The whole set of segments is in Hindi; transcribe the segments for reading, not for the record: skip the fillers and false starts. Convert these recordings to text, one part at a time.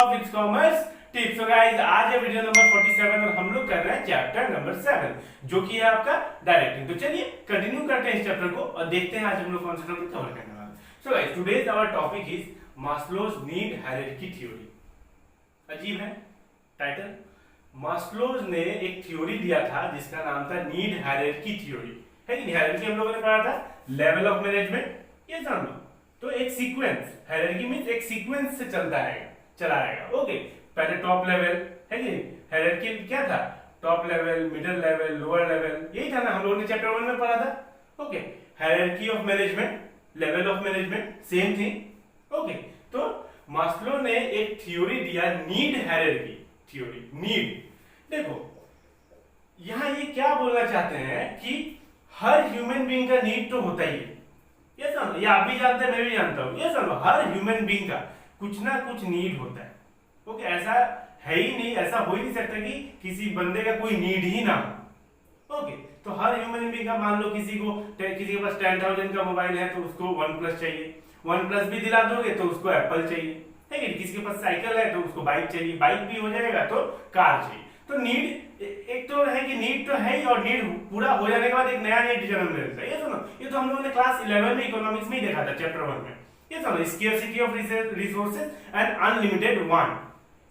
Of its commerce tips. So guys आज है वीडियो नंबर 47 और हम लोग कर रहे हैं चैप्टर नंबर 7 जो कि है आपका डायरेक्टिंग। तो चलिए कंटिन्यू करते हैं इस चैप्टर को और देखते हैं आज हम लोग कौन सा टॉपिक कवर करने वाले हैं। So guys today's our topic is Maslow's need hierarchy theory. अजीब है टाइटल। मास्लोज ने एक थ्योरी दिया था जिसका नाम था नीड हायरार्की थ्योरी, है कि नहीं? हायरार्की हम लोगों ने पढ़ा था, लेवल ऑफ मैनेजमेंट, ये जान लो। तो एक सीक्वेंस, हायरार्की मींस एक सीक्वेंस से चलता है, चला आएगा। ओके, पहले टॉप लेवल, है कि नहीं? हायरार्की क्या था? Top level, middle level, lower level, यही था ना, हम लोगों ने चैप्टर 1 में पढ़ा था। Okay, hierarchy of management, level of management, same thing. Okay, तो मास्लो ने एक थ्योरी दिया, नीड हायरार्की थ्योरी। नीड, देखो यहां ये क्या बोलना चाहते हैं कि हर ह्यूमन बीइंग का नीड तो होता ही है, ये समझो, ये आप भी जानते हैं, मैं भी जानता हूं, ये समझो, हर ह्यूमन बीइंग का कुछ ना कुछ नीड होता है। ओके, ऐसा है ही नहीं, ऐसा हो ही नहीं सकता कि किसी बंदे का कोई नीड ही ना हो। ओके, तो हर ह्यूमन बीइंग का, मान लो किसी के पास 10,000 का मोबाइल है तो उसको OnePlus चाहिए, OnePlus भी दिला दोगे तो उसको एप्पल चाहिए, है कि? किसी के पास साइकिल है तो उसको बाइक चाहिए, बाइक भी हो जाएगा तो कार चाहिए। तो नीड एक तो है कि नीड तो है ही, और नीड पूरा हो जाने के बाद एक नया नीड जन्म लेता है। ये सुनो, ये तो हम लोगों ने क्लास 11 में इकोनॉमिक्स में ही देखा था, चैप्टर 1 में। ये सुनो, scarcity of resources and unlimited want.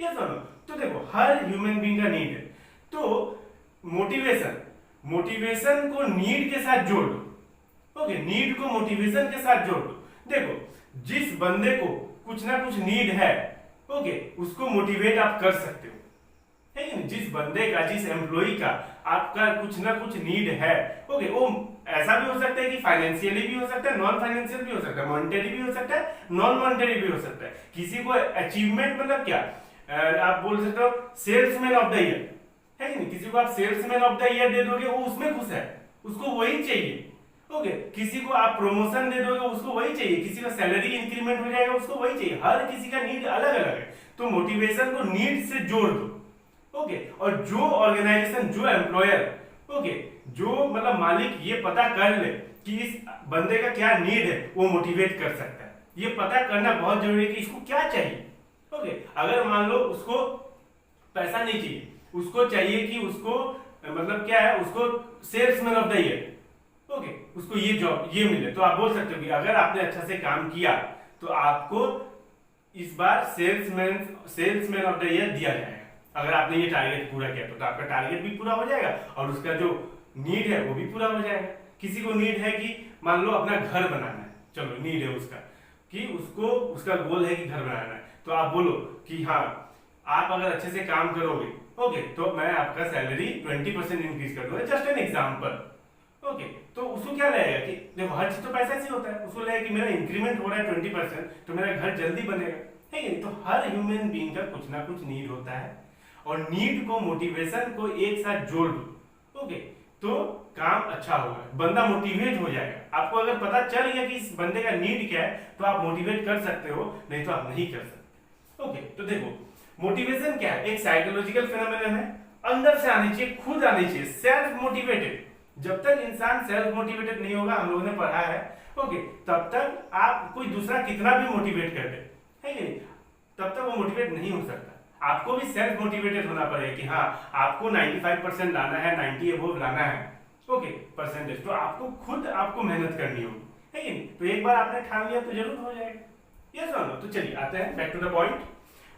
ये सुनो, तो देखो हर ह्यूमन बीइंग का नीड है, तो मोटिवेशन को नीड के साथ जोड़ दो। ओके, नीड को मोटिवेशन के साथ जोड़ दो। देखो जिस बंदे को कुछ ना कुछ नीड है, ओके, उसको मोटिवेट आप कर सकते हो, है कि नहीं? जिस बंदे का, जिस एम्प्लॉय का आपका कुछ ना कुछ नीड है, ओके, वो ऐसा भी हो सकता है कि फाइनेंशियली भी हो सकता है, नॉन फाइनेंशियल भी हो सकता है, मॉनेटरी भी हो सकता है, नॉन मॉनेटरी भी हो सकता है। किसी को अचीवमेंट मतलब क्या, आप बोल सकते हो सेल्समैन ऑफ द ईयर, है कि नहीं? किसी को आप सेल्समैन ऑफ द ईयर दे दोगे, वो उसमें खुश है, उसको वही चाहिए। ओके, किसी को आप प्रमोशन दे दोगे, उसको वही चाहिए। किसी का सैलरी इंक्रीमेंट हो जाएगा, उसको वही चाहिए। हर किसी का नीड अलग अलग है, तो मोटिवेशन को नीड से जोड़ दो। ओके, और जो ऑर्गेनाइजेशन, जो एम्प्लॉयर, ओके, जो मतलब मालिक ये पता कर ले कि इस बंदे का क्या नीड है, वो मोटिवेट कर सकता है। ये पता करना बहुत जरूरी है कि इसको क्या चाहिए। ओके, अगर मान लो उसको पैसा नहीं चाहिए, उसको चाहिए कि उसको मतलब क्या है, उसको salesman of the year, okay, उसको ये जॉब ये मिले, तो आप बोल सकते हो कि अगर आपने अच्छा से काम किया तो आपको इस बार सेल्समैन ऑफ द ईयर दिया जाएगा। अगर आपने ये टारगेट पूरा किया तो आपका टारगेट भी पूरा हो जाएगा और उसका जो नीड है वो भी पूरा हो जाएगा। किसी को नीड है कि मान लो अपना घर बनाना है, चलो नीड है उसका कि उसको, उसका गोल है कि घर बनाना है, तो आप बोलो कि हाँ आप अगर अच्छे से काम करोगे, ओके, तो मैं आपका सैलरी 20% इंक्रीज कर दूंगा, जस्ट एन एग्जाम्पल। ओके, तो उसको क्या लगेगा कि देखो हर चीज तो पैसा से होता है, उसको लगेगा कि मेरा इंक्रीमेंट हो रहा है 20%, तो मेरा घर जल्दी बनेगा, है कि नहीं? तो हर ह्यूमन बीइंग का कुछ ना कुछ नीड होता है, और नीड को, मोटिवेशन को एक साथ जोड़ दो, ओके, तो काम अच्छा होगा, बंदा मोटिवेट हो जाएगा। आपको अगर पता चल गया कि इस बंदे का नीड क्या है तो आप मोटिवेट कर सकते हो, नहीं तो आप नहीं कर सकते। ओके, तो देखो मोटिवेशन क्या है? एक साइकोलॉजिकल फिनोमेनन है, अंदर से आनी चाहिए, खुद आनी चाहिए, सेल्फ मोटिवेटेड। जब तक इंसान सेल्फ मोटिवेटेड नहीं होगा, हम लोगों ने पढ़ा है, ओके, तब तक आप कोई दूसरा कितना भी मोटिवेट कर दे, है कि नहीं, तब तक वो मोटिवेट नहीं हो सकता। आपको भी सेल्फ मोटिवेटेड होना पड़ेगा कि हाँ आपको 95% लाना है, 90 अबोव लाना है, ओके, परसेंटेज, तो आपको खुद आपको मेहनत करनी होगी, है कि नहीं? तो एक बार आपने ठान लिया तो जरूर हो जाएगा। यस और नो? तो चलिए आते हैं back to the point.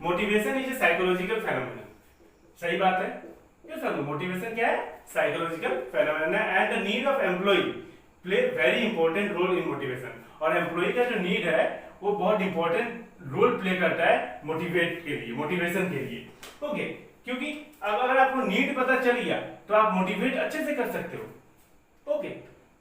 Motivation is a psychological phenomenon, सही बात है। यस और नो? मोटिवेशन क्या है? साइकोलॉजिकल फेनोमेनन है, and the need of employ play very important role in motivation. और एम्प्लॉय का जो नीड है वो बहुत इंपॉर्टेंट रोल प्ले करता है मोटिवेट के लिए, मोटिवेशन के लिए। ओके, क्योंकि अगर आपको नीड पता चल गया तो आप मोटिवेट अच्छे से कर सकते हो। ओके,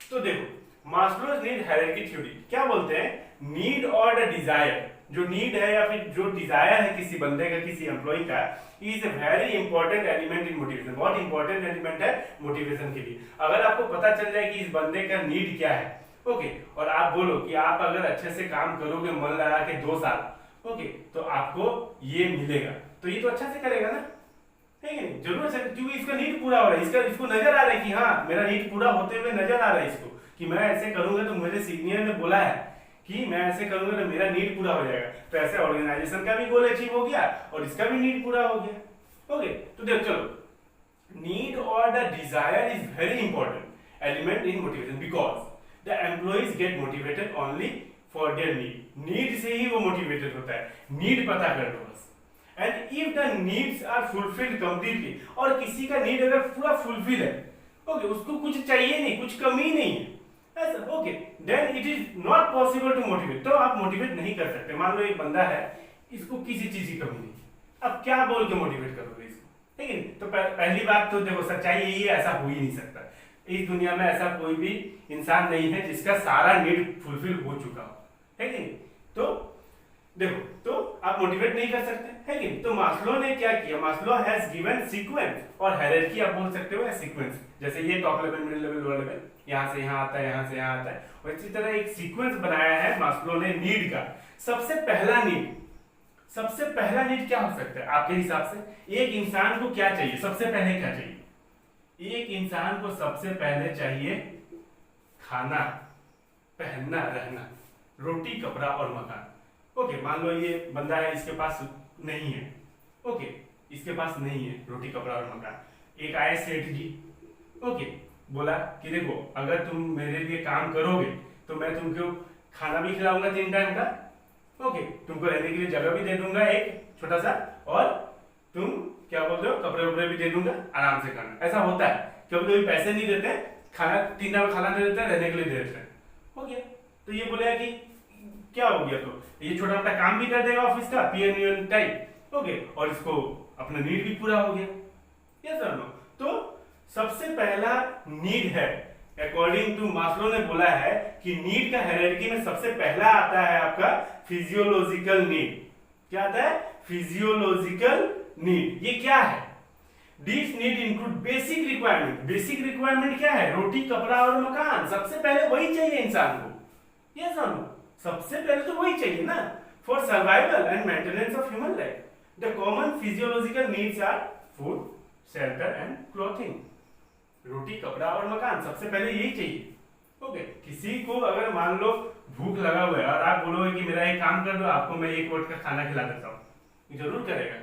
तो देखो मास्लोज नीड हायरार्की थ्योरी क्या बोलते हैं? नीड और द डिजायर, जो नीड है या फिर जो डिजायर है किसी बंदे का, किसी एम्प्लॉय का, is a very important element in motivation. बहुत इंपॉर्टेंट एलिमेंट है मोटिवेशन के लिए। अगर आपको पता चल जाए कि इस बंदे का नीड क्या है, ओके, और आप बोलो कि आप अगर अच्छे से काम करोगे मन लगा के 2 साल, ओके, तो आपको ये मिलेगा, तो ये तो अच्छा से करेगा ना, है कि नहीं? जरूर से, क्योंकि इसका नीड पूरा हो रहा है, इसको नजर आ रहा है कि हाँ मेरा नीड पूरा होते हुए नजर आ रहा है इसको, कि मैं ऐसे करूंगा तो मेरे सीनियर ने बोला है कि मैं ऐसे करूंगा तो मेरा नीड पूरा हो जाएगा, तो ऐसे ऑर्गेनाइजेशन का भी गोल अचीव हो गया और इसका भी नीड पूरा हो गया। ओके, तो देखो चलो, नीड और the desire is very important element in motivation because the employees get motivated only for their need से ही वो मोटिवेटेड होता है, नीड पता कर लो बस। And if the needs are fulfilled completely, और किसी का नीड अगर पूरा फुलफिल है, ओके, उसको कुछ चाहिए नहीं, कुछ कमी नहीं है ऐसा, okay, then it is not possible to motivate, तो आप मोटिवेट नहीं कर सकते। मान लो एक बंदा है, इसको किसी चीज की कमी नहीं, अब क्या बोल के मोटिवेट करोगे इसको, ठीक है? तो पहली बात तो देखो, सच्चाई यही है, ऐसा हो ही नहीं सकता। इस दुनिया में ऐसा कोई भी इंसान नहीं है जिसका सारा नीड फुलफिल हो चुका हो, है कि नहीं? तो देखो, तो आप मोटिवेट नहीं कर सकते, है कि नहीं? तो मास्लो ने क्या किया, मास्लो हैज गिवन सीक्वेंस और हायरार्की आप बोल सकते हो सीक्वेंस, जैसे ये top level, middle level, lower level, यहाँ से यहाँ आता है, यहाँ से यहाँ आता है, और इसी तरह एक सीक्वेंस बनाया है मास्लो ने नीड का। सबसे पहला नीड क्या हो सकता है आपके हिसाब से? एक इंसान को क्या चाहिए सबसे पहले, क्या चाहिए? एक इंसान को सबसे पहले चाहिए खाना, पहनना, रहना, रोटी, कपड़ा और मकान। ओके, मान लो ये बंदा है, इसके पास नहीं है, ओके, इसके पास नहीं है रोटी, कपड़ा और मकान। एक आए सेठ जी, ओके, बोला कि देखो, अगर तुम मेरे लिए काम करोगे तो मैं तुमको खाना भी खिलाऊंगा 3 टाइम का, ओके, तुमको रहने के लिए जगह भी दे दूंगा एक छोटा सा, और तुम क्या बोलते हो, कपड़े वपड़े भी दे दूंगा, आराम से खाना। ऐसा होता है, क्योंकि कोई पैसे नहीं देते, खाना 3 टाइम खाना दे देते हैं, रहने के लिए दे देते हैं, हो गया। तो ये बोलेगा कि क्या हो गया, तो ये छोटा मोटा काम भी कर देगा ऑफिस का, पीएन टाइप, ओके, और इसको अपना नीड भी पूरा हो गया। यस और नो? तो सबसे पहला नीड है, अकॉर्डिंग टू मास्लो ने बोला है कि नीड का हायरार्की में सबसे पहला आता है आपका फिजियोलॉजिकल नीड। क्या आता है? Physiological need. ये क्या है? This need include basic requirement. Basic requirement क्या है? रोटी, कपड़ा और मकान। सबसे पहले वही चाहिए इंसान को। यस और नो? सबसे पहले तो वही चाहिए ना, for survival and maintenance of human life. The common physiological needs are food, shelter and clothing. रोटी, कपड़ा और मकान, सबसे पहले यही चाहिए। ओके, किसी को अगर मान लो भूख लगा हुआ है और आप बोलोगे कि मेरा एक काम कर दो, आपको मैं 1 वक्त का खाना खिला देता हूँ, जरूर करेगा,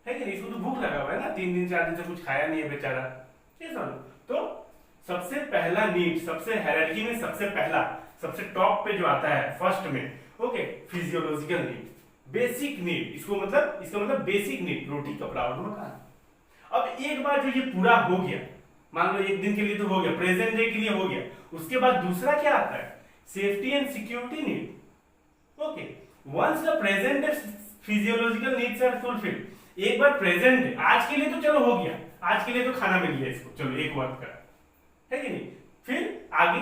है कि नहीं? इसको तो भूख लगा हुआ है ना, 3 दिन 4 दिन से कुछ खाया नहीं है बेचारा। तो सबसे पहला नीड, सबसे हायरार्की में सबसे पहला, सबसे टॉप पे जो आता है फर्स्ट में, okay, physiological need, basic need. इसका मतलब बेसिक नीड, रोटी, कपड़ा और मकान। अब एक बार जो ये पूरा हो गया, मान लो 1 दिन के लिए तो हो गया, प्रेजेंट डे के लिए हो गया, उसके बाद दूसरा क्या आता है? Safety and security need. Okay, once the present day physiological needs are fulfilled, एक बार प्रेजेंट डे, आज के लिए तो चलो हो गया, आज के लिए तो खाना मिल गया इसको, चलो 1 वक्त का, है कि नहीं? फिर आगे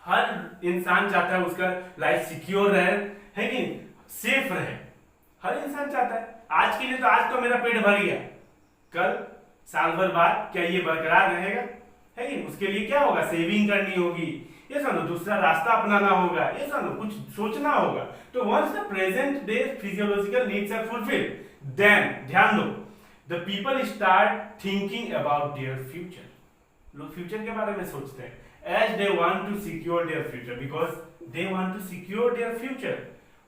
हर इंसान चाहता है उसका लाइफ सिक्योर रहे, है कि नहीं? सेफ रहे, हर इंसान चाहता है। आज के लिए तो आज तो मेरा पेट भर गया, कल साल भर बाद क्या ये बरकरार रहेगा? है कि उसके लिए क्या होगा? सेविंग करनी होगी, ये समझो, दूसरा रास्ता अपनाना होगा, ये समझो, कुछ सोचना होगा। तो once the present day physiological needs are fulfilled, then ध्यान दो, the people start thinking about their future. लोग फ्यूचर के बारे में सोचते हैं, as they want to secure their future, because they want to secure their future,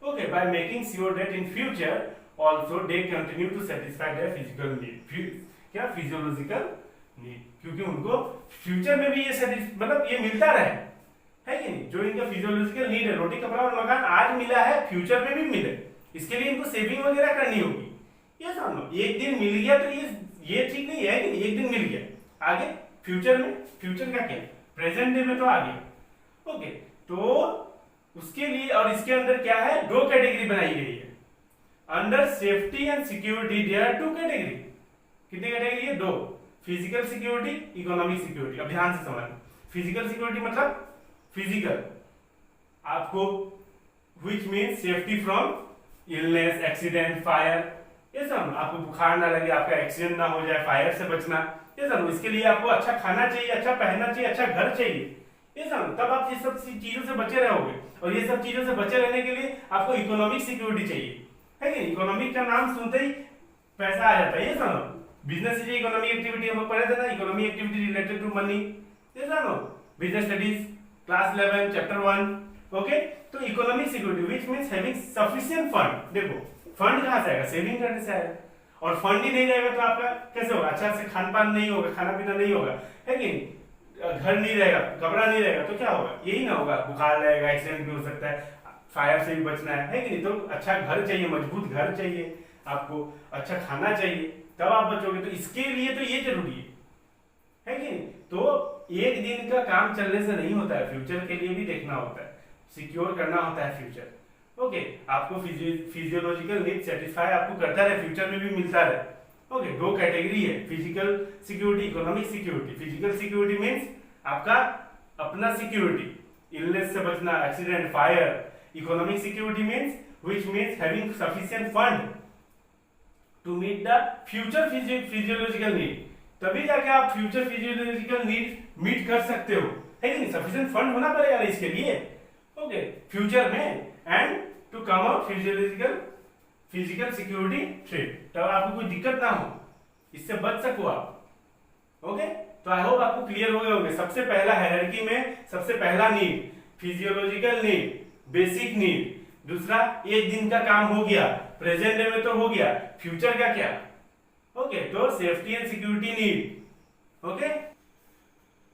okay, by making sure that in future also they continue to satisfy their physical need, क्या physiological need, क्योंकि उनको फ्यूचर में भी ये मतलब ये मिलता रहे, है कि नहीं? जो इनका फिजियोलॉजिकल नीड है, रोटी, कपड़ा और मकान, आज मिला है, फ्यूचर में भी मिले, इसके लिए इनको सेविंग वगैरह करनी होगी। ये समझो, एक दिन मिल गया तो ये ठीक नहीं है कि एक दिन मिल गया, आगे फ्यूचर में, फ्यूचर का क्या, प्रेजेंट डे में तो आ गया। ओके, तो उसके लिए, और इसके अंदर क्या है? 2 कैटेगरी बनाई गई है। Under safety and security there are 2 category. कितनी कैटेगरी है? 2, फिजिकल सिक्योरिटी, इकोनॉमिक सिक्योरिटी। अब ध्यान से समझना, फिजिकल सिक्योरिटी मतलब फिजिकल, आपको which means safety from illness, accident, fire, ये सब, आपको बुखार ना लगे, आपका एक्सीडेंट ना हो जाए, फायर से बचना, ये सब। इसके लिए आपको अच्छा खाना चाहिए, अच्छा पहनना चाहिए, अच्छा घर चाहिए, ये सब, तब आप ये सब चीजों से बचे रहोगे। और ये सब चीजों से बचे रहने के लिए आपको इकोनॉमिक सिक्योरिटी चाहिए, है कि? इकोनॉमिक का नाम सुनते ही पैसा आ जाता है, ये सब। बिजनेस इज इकोनॉमिक एक्टिविटी, हम लोग पढ़े थे ना, economic activity related to money, ये सब। Business studies class 11 chapter 1, okay, तो economic security which means having sufficient fund. देखो फंड कहां से आएगा, सेविंग करने से आएगा, और फंड ही नहीं रहेगा तो आपका कैसे होगा, अच्छा से खान पान नहीं होगा, खाना पीना नहीं होगा, है कि नहीं, घर नहीं रहेगा, कपड़ा नहीं रहेगा, तो क्या होगा, यही ना होगा, बुखार रहेगा, एक्सीडेंट भी हो सकता है, फायर से भी बचना है कि नहीं। तो अच्छा घर चाहिए, मजबूत घर चाहिए आपको, अच्छा खाना चाहिए, तब आप बचोगे। तो इसके लिए तो ये जरूरी है कि नहीं। तो एक दिन का काम चलने से नहीं होता है, फ्यूचर के लिए भी देखना होता है, सिक्योर करना होता है फ्यूचर। ओके, आपको फिजियोलॉजिकल नीड सेटिस्फाई आपको करता रहे, फ्यूचर में भी मिलता रहे। ओके, दो कैटेगरी है, physical security, economic security. Physical security means आपका अपना सिक्योरिटी, इलनेस से बचना, accident, fire. Economic security means which means having sufficient fund to meet the future physiological need. तभी जाके आप फ्यूचर फिजियोलॉजिकल नीड मीट कर सकते हो, है कि नहीं। सफिशिएंट फंड होना पड़ेगा इसके लिए, ओके, फ्यूचर में, and to come out physical security threat, तब आपको कोई दिक्कत ना हो, इससे बच सको आप। ओके, तो आई होप आपको क्लियर हो गए होंगे। सबसे पहला हायरार्की में सबसे पहला need physiological need, basic need. दूसरा, एक दिन का काम हो गया, प्रेजेंट डे में तो हो गया, फ्यूचर का क्या। ओके, तो safety and security need. Okay,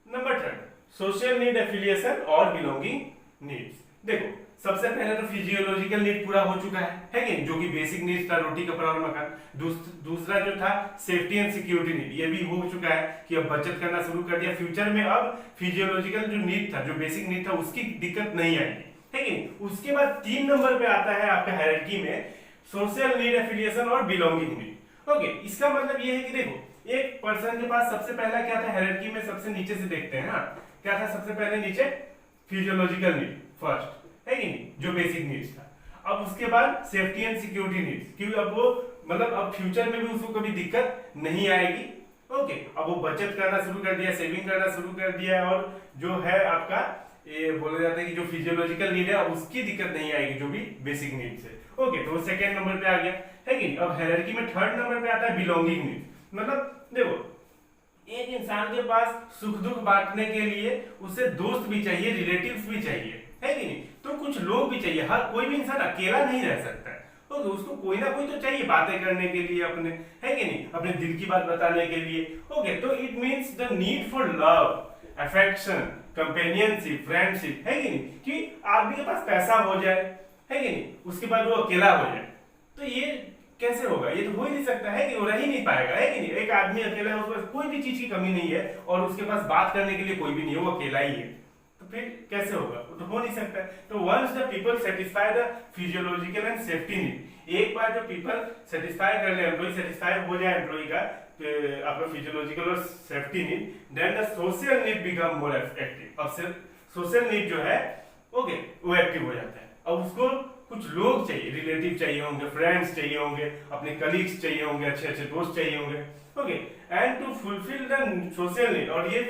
number 3, social need, affiliation और बिलोंगिंग नीड्स। देखो सबसे पहले तो फिजियोलॉजिकल नीड पूरा हो चुका है कि जो कि बेसिक नीड्स था, रोटी कपड़ा और मकान। दूसरा जो था सेफ्टी एंड सिक्योरिटी नीड, ये भी हो चुका है कि अब बचत करना शुरू कर दिया फ्यूचर में। अब फिजियोलॉजिकल जो नीड था, जो बेसिक नीड था, उसकी दिक्कत नहीं आएगी, है कि नहीं। उसके बाद 3 नंबर पे आता है आपका हायरार्की में सोशल नीड, एफिलिएशन और बिलोंगिंग नीड। ओके, इसका मतलब ये है कि देखो एक पर्सन के पास सबसे पहला क्या था हायरार्की में, सबसे नीचे से देखते हैं, क्या था सबसे पहले नीचे, फिजियोलॉजिकल नीड फर्स्ट, है कि नहीं, जो बेसिक नीड्स था। अब उसके बाद सेफ्टी एंड सिक्योरिटी नीड्स, क्योंकि अब वो मतलब अब फ्यूचर में भी उसको कभी दिक्कत नहीं आएगी। ओके, अब वो बचत करना शुरू कर दिया, सेविंग करना शुरू कर दिया, और जो है आपका ये बोला जाता है कि जो फिजियोलॉजिकल नीड है अब उसकी दिक्कत नहीं आएगी, जो भी बेसिक नीड्स है। ओके, तो सेकंड नंबर पे आ गया, है कि नहीं। अब हायरार्की में थर्ड नंबर पे आता है बिलोंगिंग नीड्स। मतलब देखो एक इंसान के पास सुख दुख बांटने के लिए उसे दोस्त भी चाहिए, रिलेटिव्स भी चाहिए, है कि नहीं। तो कुछ लोग भी चाहिए, हर कोई भी इंसान अकेला नहीं रह सकता है, तो उसको कोई ना कोई तो चाहिए बातें करने के लिए अपने, है कि नहीं, अपने दिल की बात बताने के लिए। ओके, तो it means the need for love, affection, companionship, friendship, है कि नहीं। कि आदमी के पास पैसा हो जाए, है कि नहीं, उसके बाद वो अकेला हो जाए, तो ये कैसे होगा, ये तो हो ही नहीं सकता, है कि वो रह ही नहीं पाएगा, है कि नहीं। एक आदमी अकेला है, उसके पास कोई भी चीज की कमी नहीं है, और उसके पास बात करने के लिए कोई भी नहीं है, वो अकेला ही है, तो फिर कैसे होगा, वो तो हो नहीं सकता। तो once the people satisfy the physiological and safety need, एक बार जो पीपल सेटिस्फाई कर ले, एम्प्लॉय सेटिस्फाई हो जाए एम्प्लॉय का आपका फिजियोलॉजिकल और safety need, then the social need become more active. अब सिर्फ सोशल नीड जो है ओके वो एक्टिव हो जाता है। अब उसको कुछ लोग चाहिए, रिलेटिव चाहिए होंगे, फ्रेंड्स चाहिए होंगे, अपने कलीग्स चाहिए होंगे, अच्छे अच्छे दोस्त चाहिए होंगे। Okay, and to fulfil the social need, और ये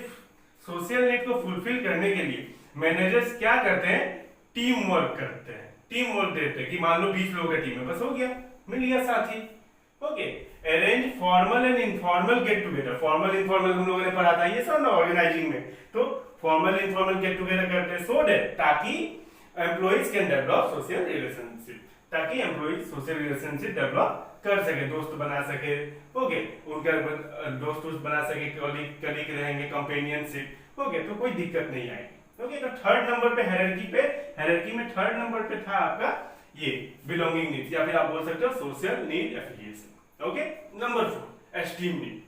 सोशल नीड को फुलफिल करने के लिए मैनेजर्स क्या करते हैं, टीम वर्क करते हैं, टीम वर्क देते हैं कि मान लो 20 लोग है टीम में, बस हो गया, मिल गया साथी। Okay, arrange formal and informal get together, formal informal हम लोगों ने पढ़ा था ये सब ना ऑर्गेनाइजिंग में, तो फॉर्मल इनफॉर्मल गेट टुगेदर करते हैं सो दैट ताकि employees can develop social relationship, ताकि एम्प्लॉइज सोशल रिलेशनशिप डेवलप कर सके, दोस्त बना सके। ओके, उनका दोस्त बना सके, कलीग रहेंगे, कंपेनियनशिप। ओके, तो कोई दिक्कत नहीं आएगी। ओके, तो थर्ड नंबर पे हायरार्की में थर्ड नंबर पे था आपका ये बिलोंगिंग नीड्स, या फिर आप बोल सकते हो social need affiliation. Okay, number 4 esteem need.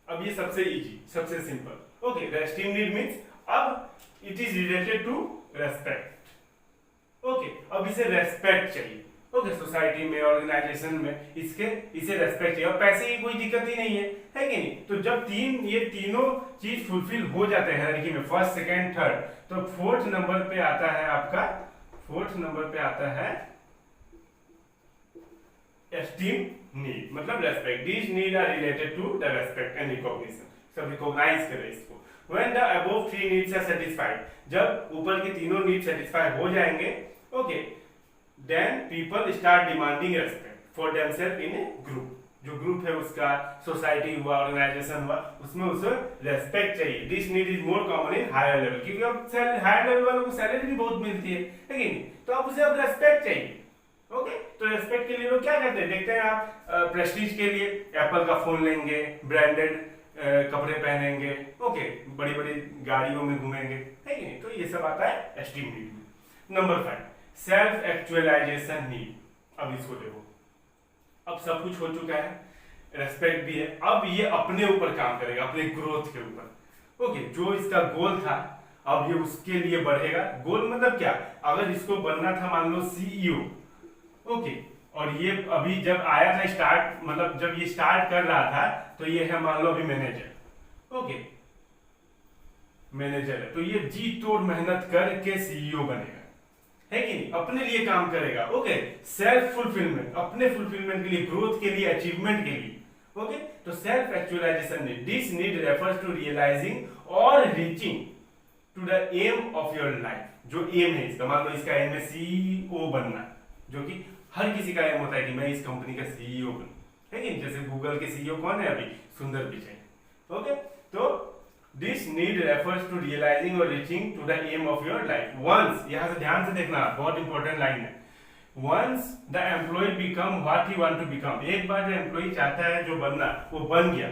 अब ये सबसे इजी, सबसे simple. Okay, the esteem need means अब it is related to respect. Okay, अब इसे रेस्पेक्ट चाहिए। ओके, सोसाइटी में, ऑर्गेनाइजेशन में इसे रेस्पेक्ट चाहिए, और पैसे की कोई दिक्कत ही नहीं है कि नहीं। तो जब ये तीनों चीज फुलफिल हो जाते हैं हायरार्की में, फर्स्ट, सेकंड, थर्ड, तो फोर्थ नंबर पे आता है आपका, फोर्थ नंबर पे आता है एस्टीम नीड, मतलब respect. These need are related to the respect and recognition, सब रिकॉग्नाइज करें इसको। When the above 3 needs are satisfied, जब ऊपर के तीनों नीड सेटिस्फाई हो जाएंगे, okay, then people start demanding respect for themselves in a group, जो ग्रुप है उसका, सोसाइटी हुआ, ऑर्गेनाइजेशन हुआ, उसमें उसे रेस्पेक्ट चाहिए। This need is more common in higher level, क्योंकि अब हायर लेवल वालों को सैलरी भी बहुत मिलती है लेकिन, तो अब उसे अब रेस्पेक्ट चाहिए। ओके, तो रेस्पेक्ट के लिए लोग क्या करते हैं, देखते हैं आप प्रेस्टीज के लिए एप्पल का फोन लेंगे, ब्रांडेड कपड़े पहनेंगे, ओके, बड़ी बड़ी गाड़ियों में घूमेंगे, है कि नहीं? तो ये सब आता है एस्टीम नीड में। Number 5, self actualisation need. अब इसको देखो, अब सब कुछ हो चुका है, रेस्पेक्ट भी है, अब ये अपने ऊपर काम करेगा, अपने ग्रोथ के ऊपर। ओके, जो इसका गोल था अब ये उसके लिए बढ़ेगा। गोल मतलब क्या, अगर इसको बनना था मान लो सीईओ, ओके, और ये अभी जब आया था स्टार्ट, मतलब जब ये स्टार्ट कर रहा था तो ये है मान लो अभी मैनेजर, ओके, मैनेजर है, तो ये जी तोड़ मेहनत करके सीईओ बनेगा, है कि नहीं? अपने लिए काम करेगा, ओके, सेल्फ फुलफिलमेंट, अपने फुलफिलमेंट के लिए, ग्रोथ के लिए, अचीवमेंट के लिए, ओके। तो self actualisation need, this need refers to realising और reaching to the aim of your life. जो एम है इसका, मान लो इसका एम है सीईओ बनना, जो कि हर किसी का एम होता है कि मैं इस कंपनी का सीईओ बनूं, है कि नहीं? जैसे गूगल के सीईओ कौन है अभी, सुंदर पिचाई, ओके। तो this need refers to realising और reaching to the aim of your life. Once, यहां से ध्यान से देखना, बहुत इंपॉर्टेंट लाइन है, once the employ become what he want to become. एक बार जो एम्प्लॉय चाहता है जो बनना, वो बन गया,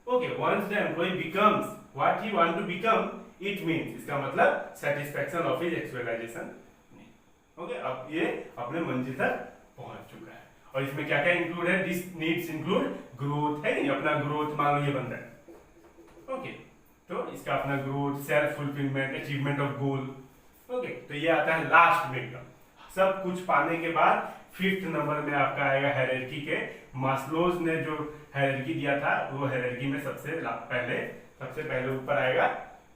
okay. Once the employ becomes what he want to become, it means, इसका मतलब satisfaction of his actualisation, okay. अब ये अपने मंजिल तक पहुंच चुका है। और इसमें क्या क्या इंक्लूड है, दिस नीड्स इंक्लूड ग्रोथ, है कि नहीं? अपना ग्रोथ, मान लो ये बंदा है, ओके, तो इसका अपना growth, self fulfilment, achievement of goal, okay. तो ये आता है लास्ट में एकदम, सब कुछ पाने के बाद 5th नंबर में आपका आएगा हायरार्की के। मास्लोज ने जो हायरार्की दिया था, वो हायरार्की में सबसे पहले ऊपर आएगा,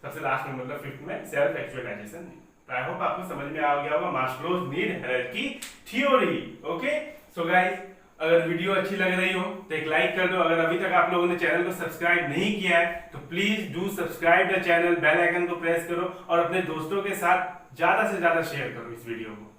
सबसे लास्ट में, मतलब 5th में सेल्फ एक्चुअलाइजेशन। आई होप आपको समझ में आ गया होगा Maslow's need hierarchy theory, okay. So guys, अगर वीडियो अच्छी लग रही हो तो एक लाइक कर दो। अगर अभी तक आप लोगों ने चैनल को सब्सक्राइब नहीं किया है तो please do subscribe the channel, bell icon को प्रेस करो और अपने दोस्तों के साथ ज्यादा से ज्यादा शेयर करो इस वीडियो को।